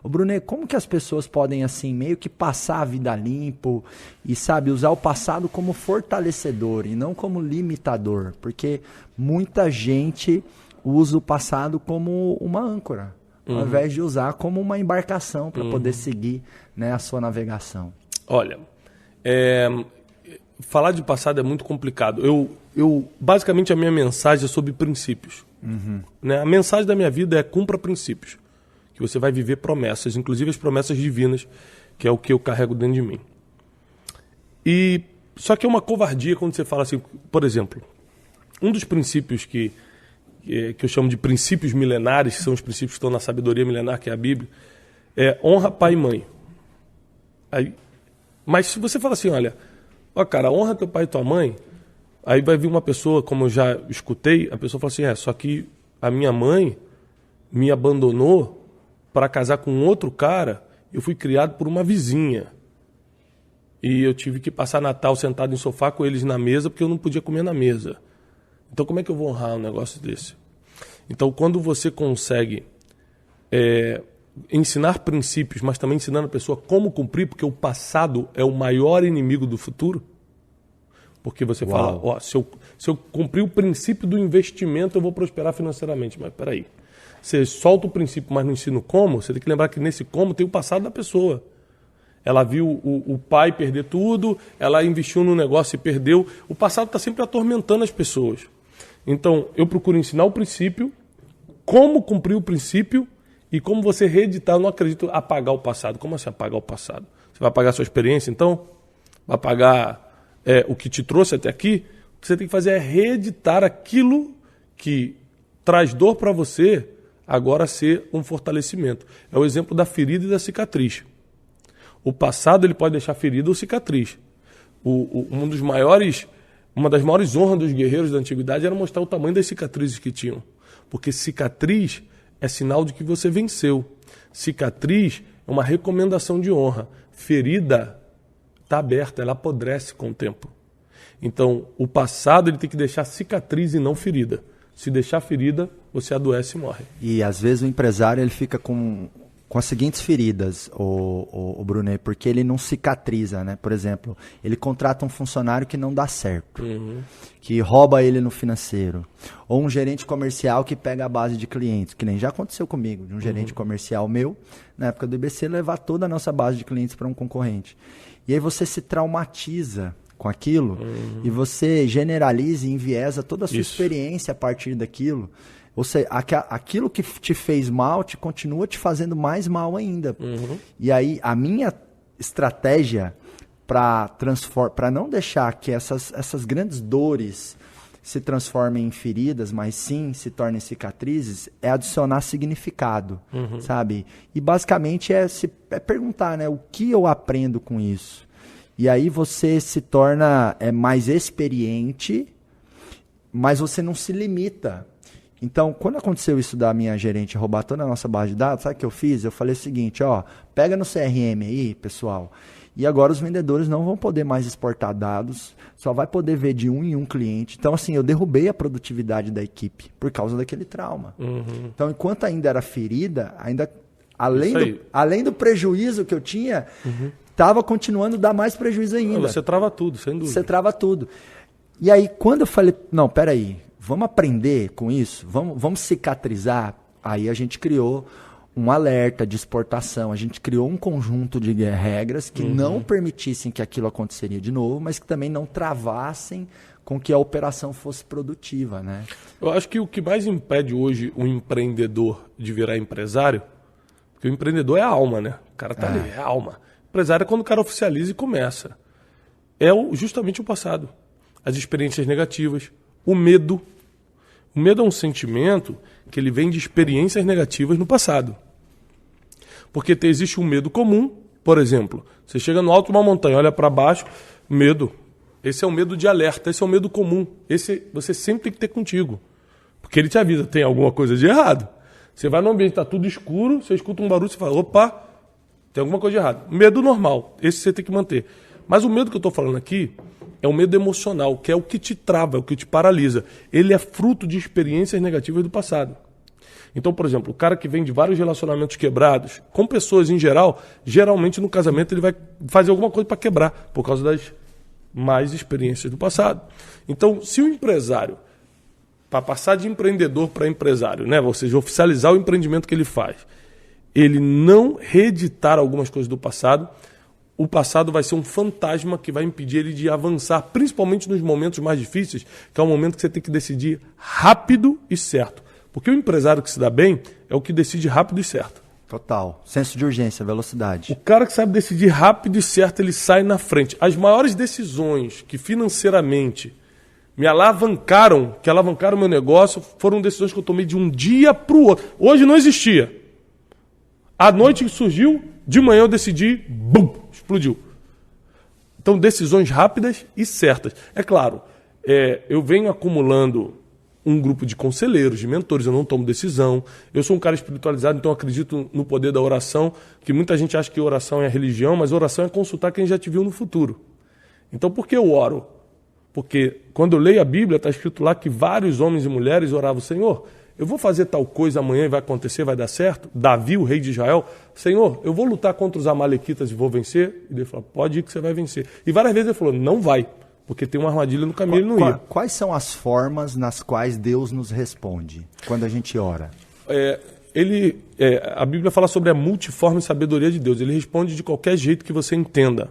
Ô Brunet, como que as pessoas podem, assim, meio que passar a vida limpo e, sabe, usar o passado como fortalecedor e não como limitador? Porque muita gente usa o passado como uma âncora, ao invés de usar como uma embarcação para poder seguir, né, a sua navegação. Olha, falar de passado é muito complicado. Basicamente, a minha mensagem é sobre princípios. Né? A mensagem da minha vida é cumpra princípios. Que você vai viver promessas, inclusive as promessas divinas, que é o que eu carrego dentro de mim. Só que é uma covardia quando você fala assim, por exemplo, um dos princípios que eu chamo de princípios milenares, que são os princípios que estão na sabedoria milenar, que é a Bíblia, é honra pai e mãe. Mas se você fala assim, olha, cara, honra teu pai e tua mãe, aí vai vir uma pessoa, como eu já escutei, a pessoa fala assim, só que a minha mãe me abandonou para casar com outro cara, eu fui criado por uma vizinha. E eu tive que passar Natal sentado em sofá com eles na mesa, porque eu não podia comer na mesa. Então como é que eu vou honrar um negócio desse? Então quando você consegue ensinar princípios, mas também ensinando a pessoa como cumprir, porque o passado é o maior inimigo do futuro, porque você fala, se eu cumprir o princípio do investimento, eu vou prosperar financeiramente. Mas peraí, você solta o princípio, mas não ensina como, você tem que lembrar que nesse como tem o passado da pessoa. Ela viu o pai perder tudo, ela investiu no negócio e perdeu. O passado está sempre atormentando as pessoas. Então, eu procuro ensinar o princípio, como cumprir o princípio e como você reeditar. Eu não acredito apagar o passado. Como assim apagar o passado? Você vai apagar a sua experiência, então? Vai apagar o que te trouxe até aqui? O que você tem que fazer é reeditar aquilo que traz dor para você, agora ser um fortalecimento. É o exemplo da ferida e da cicatriz. O passado ele pode deixar ferida ou cicatriz. Uma das maiores honras dos guerreiros da antiguidade era mostrar o tamanho das cicatrizes que tinham. Porque cicatriz é sinal de que você venceu. Cicatriz é uma recomendação de honra. Ferida está aberta, ela apodrece com o tempo. Então, o passado ele tem que deixar cicatriz e não ferida. Se deixar ferida, você adoece e morre. E às vezes o empresário ele fica com as seguintes feridas, o Brunet, porque ele não cicatriza, né? Por exemplo, ele contrata um funcionário que não dá certo, que rouba ele no financeiro, ou um gerente comercial que pega a base de clientes, que nem já aconteceu comigo, de um gerente comercial meu, na época do IBC, levar toda a nossa base de clientes para um concorrente. E aí você se traumatiza com aquilo e você generaliza e enviesa toda a sua experiência a partir daquilo. Ou seja, aquilo que te fez mal continua te fazendo mais mal ainda. E aí, a minha estratégia para não deixar que essas grandes dores se transformem em feridas, mas sim se tornem cicatrizes, é adicionar significado, sabe? E basicamente é perguntar, né, o que eu aprendo com isso? E aí você se torna mais experiente, mas você não se limita. Então, quando aconteceu isso da minha gerente roubar toda a nossa base de dados, sabe o que eu fiz? Eu falei o seguinte, pega no CRM aí, pessoal, e agora os vendedores não vão poder mais exportar dados, só vai poder ver de um em um cliente. Então, assim, eu derrubei a produtividade da equipe por causa daquele trauma. Então, enquanto ainda era ferida, além do prejuízo que eu tinha, estava continuando a dar mais prejuízo ainda. Você trava tudo, sem dúvida. Você trava tudo. E aí, quando eu falei, não, peraí, vamos aprender com isso? Vamos cicatrizar? Aí a gente criou um alerta de exportação, a gente criou um conjunto de regras que não permitissem que aquilo aconteceria de novo, mas que também não travassem com que a operação fosse produtiva, né? Eu acho que o que mais impede hoje o empreendedor de virar empresário, porque o empreendedor é a alma, né? O cara tá ali, é a alma. O empresário é quando o cara oficializa e começa. É justamente o passado. As experiências negativas, o medo. O medo é um sentimento que ele vem de experiências negativas no passado. Porque existe um medo comum, por exemplo, você chega no alto de uma montanha, olha para baixo, medo. Esse é o medo de alerta, esse é o medo comum. Esse você sempre tem que ter contigo. Porque ele te avisa, tem alguma coisa de errado. Você vai num ambiente, está tudo escuro, você escuta um barulho, você fala, opa, tem alguma coisa de errado. Medo normal, esse você tem que manter. Mas o medo que eu estou falando aqui é o medo emocional, que é o que te trava, é o que te paralisa. Ele é fruto de experiências negativas do passado. Então, por exemplo, o cara que vem de vários relacionamentos quebrados, com pessoas em geral, geralmente no casamento ele vai fazer alguma coisa para quebrar, por causa das mais experiências do passado. Então, se o empresário, para passar de empreendedor para empresário, né, ou seja, oficializar o empreendimento que ele faz, ele não reeditar algumas coisas do passado, o passado vai ser um fantasma que vai impedir ele de avançar, principalmente nos momentos mais difíceis, que é o momento que você tem que decidir rápido e certo. Porque o empresário que se dá bem é o que decide rápido e certo. Total. Senso de urgência, velocidade. O cara que sabe decidir rápido e certo, ele sai na frente. As maiores decisões que financeiramente me alavancaram, que alavancaram o meu negócio, foram decisões que eu tomei de um dia para o outro. Hoje não existia. À noite que surgiu, de manhã eu decidi, bum, explodiu. Então, decisões rápidas e certas. É claro, eu venho acumulando um grupo de conselheiros, de mentores, eu não tomo decisão. Eu sou um cara espiritualizado, então eu acredito no poder da oração, que muita gente acha que oração é religião, mas oração é consultar quem já te viu no futuro. Então, por que eu oro? Porque quando eu leio a Bíblia, está escrito lá que vários homens e mulheres oravam: Senhor, eu vou fazer tal coisa amanhã e vai acontecer, vai dar certo? Davi, o rei de Israel: Senhor, eu vou lutar contra os amalequitas e vou vencer? E Deus falou: pode ir que você vai vencer. E várias vezes ele falou: não vai, porque tem uma armadilha no caminho, ele não ia. Quais são as formas nas quais Deus nos responde quando a gente ora? A Bíblia fala sobre a multiforme sabedoria de Deus. Ele responde de qualquer jeito que você entenda.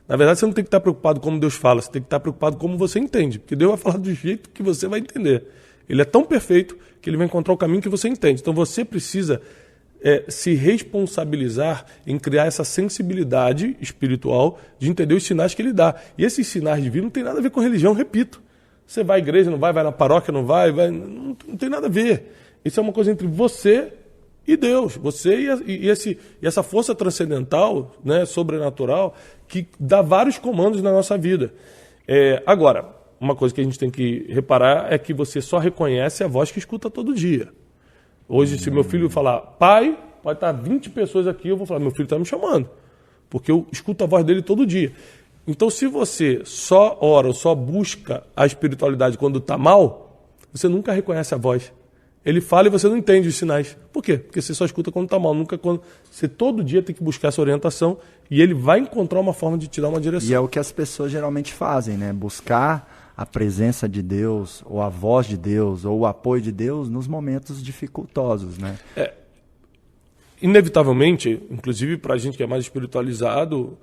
Na verdade, você não tem que estar preocupado como Deus fala, você tem que estar preocupado como você entende, porque Deus vai falar do jeito que você vai entender. Ele é tão perfeito que ele vai encontrar o caminho que você entende. Então você precisa se responsabilizar em criar essa sensibilidade espiritual de entender os sinais que ele dá. E esses sinais divinos não tem nada a ver com religião, repito. Você vai à igreja, não vai na paróquia, não vai não tem nada a ver. Isso é uma coisa entre você e Deus. Você e essa força transcendental, né, sobrenatural, que dá vários comandos na nossa vida. Agora, uma coisa que a gente tem que reparar é que você só reconhece a voz que escuta todo dia. Hoje, se meu filho falar, pai, pode estar 20 pessoas aqui, eu vou falar, meu filho está me chamando. Porque eu escuto a voz dele todo dia. Então, se você só ora ou só busca a espiritualidade quando está mal, você nunca reconhece a voz. Ele fala e você não entende os sinais. Por quê? Porque você só escuta quando está mal, nunca quando... Você todo dia tem que buscar essa orientação e ele vai encontrar uma forma de te dar uma direção. E é o que as pessoas geralmente fazem, né? Buscar a presença de Deus, ou a voz de Deus, ou o apoio de Deus nos momentos dificultosos, né? Inevitavelmente, inclusive para a gente que é mais espiritualizado,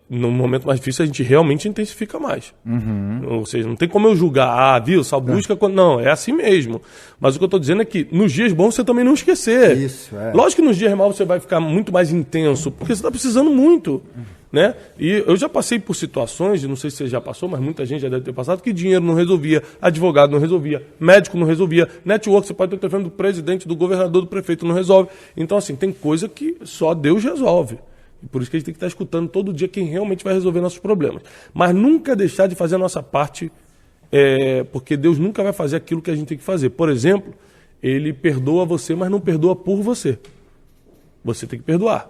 no momento mais difícil a gente realmente intensifica mais. Ou seja, não tem como eu julgar, viu, só busca quando... Não, é assim mesmo. Mas o que eu estou dizendo é que nos dias bons você também não esquecer. Isso, Lógico que nos dias maus você vai ficar muito mais intenso, porque você está precisando muito. Né? E eu já passei por situações, não sei se você já passou, mas muita gente já deve ter passado, que dinheiro não resolvia, advogado não resolvia, médico não resolvia, network, você pode ter o telefone do presidente, do governador, do prefeito, não resolve. Então, assim, tem coisa que só Deus resolve. E por isso que a gente tem que estar escutando todo dia quem realmente vai resolver nossos problemas. Mas nunca deixar de fazer a nossa parte, porque Deus nunca vai fazer aquilo que a gente tem que fazer. Por exemplo, Ele perdoa você, mas não perdoa por você. Você tem que perdoar.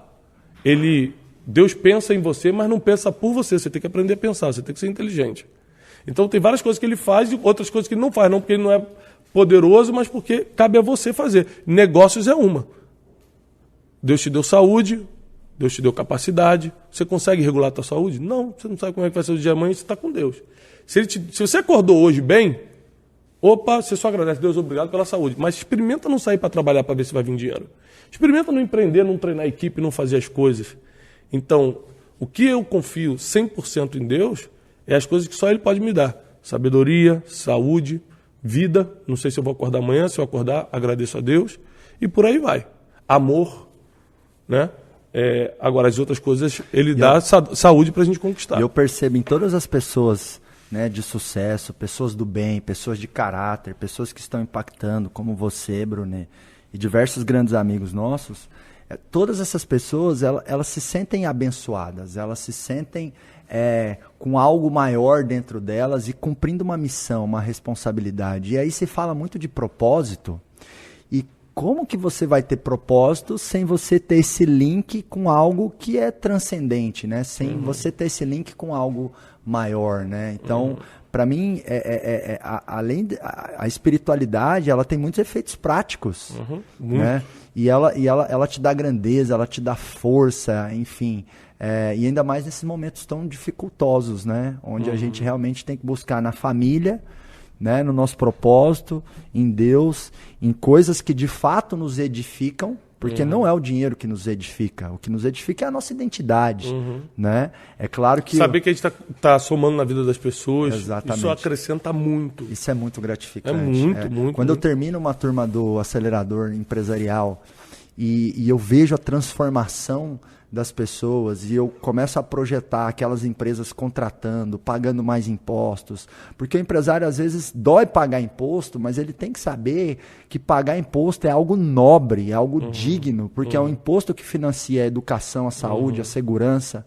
Deus pensa em você, mas não pensa por você. Você tem que aprender a pensar, você tem que ser inteligente. Então tem várias coisas que ele faz e outras coisas que ele não faz. Não porque ele não é poderoso, mas porque cabe a você fazer. Negócios é uma. Deus te deu saúde, Deus te deu capacidade. Você consegue regular a tua saúde? Não, você não sabe como é que vai ser o dia de amanhã, você está com Deus. Se você acordou hoje bem, você só agradece. Deus, obrigado pela saúde. Mas experimenta não sair para trabalhar para ver se vai vir dinheiro. Experimenta não empreender, não treinar a equipe, não fazer as coisas. Então, o que eu confio 100% em Deus é as coisas que só Ele pode me dar. Sabedoria, saúde, vida. Não sei se eu vou acordar amanhã, se eu acordar, agradeço a Deus. E por aí vai. Amor, né? Agora, as outras coisas, Ele dá saúde para a gente conquistar. Eu percebo em todas as pessoas, né, de sucesso, pessoas do bem, pessoas de caráter, pessoas que estão impactando, como você, Brunet, e diversos grandes amigos nossos. Todas essas pessoas, elas se sentem abençoadas, elas se sentem com algo maior dentro delas e cumprindo uma missão, uma responsabilidade. E aí se fala muito de propósito. E como que você vai ter propósito sem você ter esse link com algo que é transcendente, né? Sem você ter esse link com algo maior, né? Então, para mim, além a espiritualidade, ela tem muitos efeitos práticos, né? E ela te dá grandeza, ela te dá força, enfim. E ainda mais nesses momentos tão dificultosos, né? Onde a gente realmente tem que buscar na família, né? No nosso propósito, em Deus, em coisas que de fato nos edificam, porque não é o dinheiro que nos edifica. O que nos edifica é a nossa identidade, né? É claro que... Saber que a gente tá somando na vida das pessoas, Exatamente. Isso acrescenta muito. Isso é muito gratificante. É muito. Quando eu termino uma turma do acelerador empresarial e eu vejo a transformação das pessoas e eu começo a projetar aquelas empresas contratando, pagando mais impostos, porque o empresário às vezes dói pagar imposto, mas ele tem que saber que pagar imposto é algo nobre, é algo digno, porque é um imposto que financia a educação, a saúde, a segurança.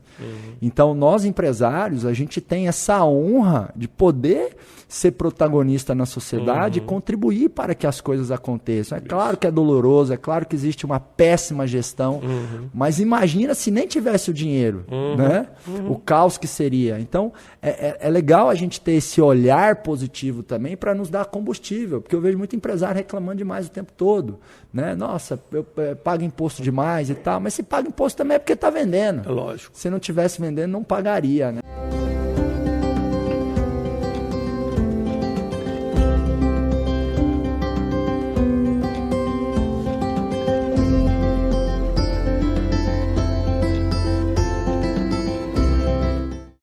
Então nós empresários, a gente tem essa honra de poder ser protagonista na sociedade e contribuir para que as coisas aconteçam. É claro que é doloroso, é claro que existe uma péssima gestão, mas imagina se nem tivesse o dinheiro, né? O caos que seria. Então, é legal a gente ter esse olhar positivo também para nos dar combustível, porque eu vejo muito empresário reclamando demais o tempo todo, né? Nossa, eu pago imposto demais e tal, mas se paga imposto também é porque está vendendo. É lógico. Se não tivesse vendendo, não pagaria, né?